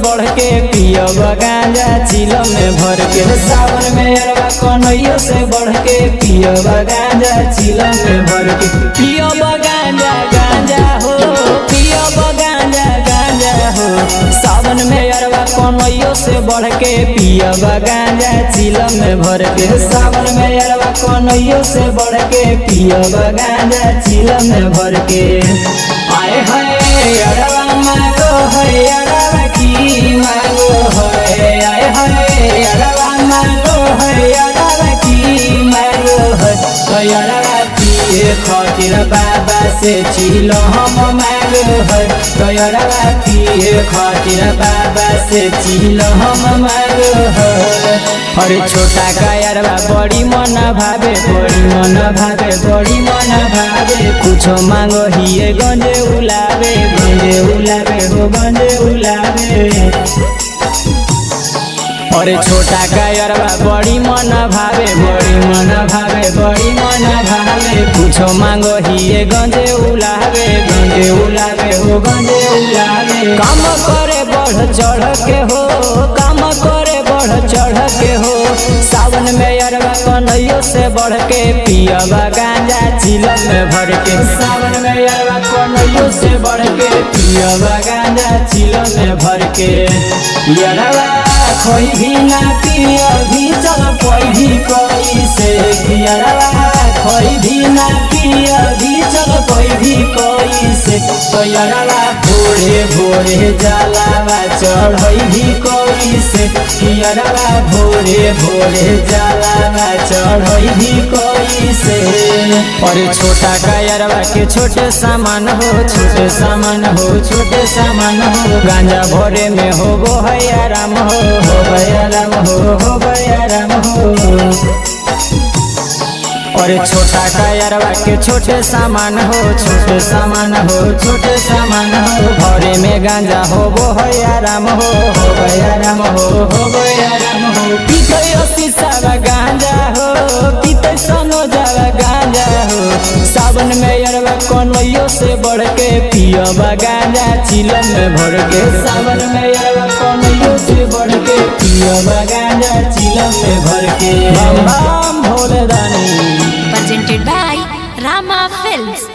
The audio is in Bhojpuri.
बढ़ के पियब गांजा चिलम में भर के। सावन में अरवा कन्हैया से बढ़ के पियब गांजा चिलम में भर के। पियब गांजा गांजा हो, पियब गांजा गांजा हो। सावन में अरवा कन्हैया से बढ़ के पियब गांजा चिलम में भर के। सावन में अरवा कन्हैया से बढ़ के पियब गांजा चिलम में भर के। आए हाय अरवा मांगो है अरवा की मांगो है। आए हाय अरवा मांगो है अरवा की मांगो है। तो अरवा पिए खातिर बाबा से चिलो हम मांगो है। तो अरवा पिए खातिर बाबा से चिलो हम मांगो है। अरे छोटा का अरवा बड़ी मन भावे, बड़ी मन भावे, बड़ी मन भावे। कुछो मांगो हिए गंजे उलावे, गंजे उलावे हो गंजे उलावे। अरे छोटा का अरवा बड़ी मन भावे, बड़ी मन भावे, बड़ी मन भावे। कुछो मांगो हिए गंजे उलावे, गंजे उलावे हो गंजे उलावे। काम करे बढ़ चढ़ के हो, काम करे बढ़ चढ़ के हो। सावन में अरवा कन्हैया से बढ़ के पियब गांजा चिलम में भर के। सावन में अरवा कन्हैया से बढ़ के पियब गांजा चिलम में भर के। अरवा खोई भी ना पिया भी चल कोई कोई से। अरवा खोई भी ना पिया भी चल कोई भी कोई से। तो अरवा भोरे भोरे जलावा चढ़ई भी कोई से। अरवा भोरे भोरे जलावा चढ़ई भी कोई से। अरे छोटा का अरवा के छोटे सामान हो, छोटे सामान हो, छोटे सामान हो। गांजा भोरे में हो गो है आराम हो आराम हो आराम हो। अरे छोटा का अरवा के छोटे सामान हो, छोटे सामान हो, छोटे सामान हो। भोरे में गांजा हो वो है आराम हो आराम हो आराम हो। पीते अस्सी सावा गांजा हो, पीते सनो जावा गांजा हो। सावन में अरवा कन्हैया से बढ़ के पियब गांजा चिलम में भर के। सावन में अरवा कन्हैया से बढ़ के पियब गांजा चिलम में भर के। बम बम भोले दानी। Presented by Rama Films.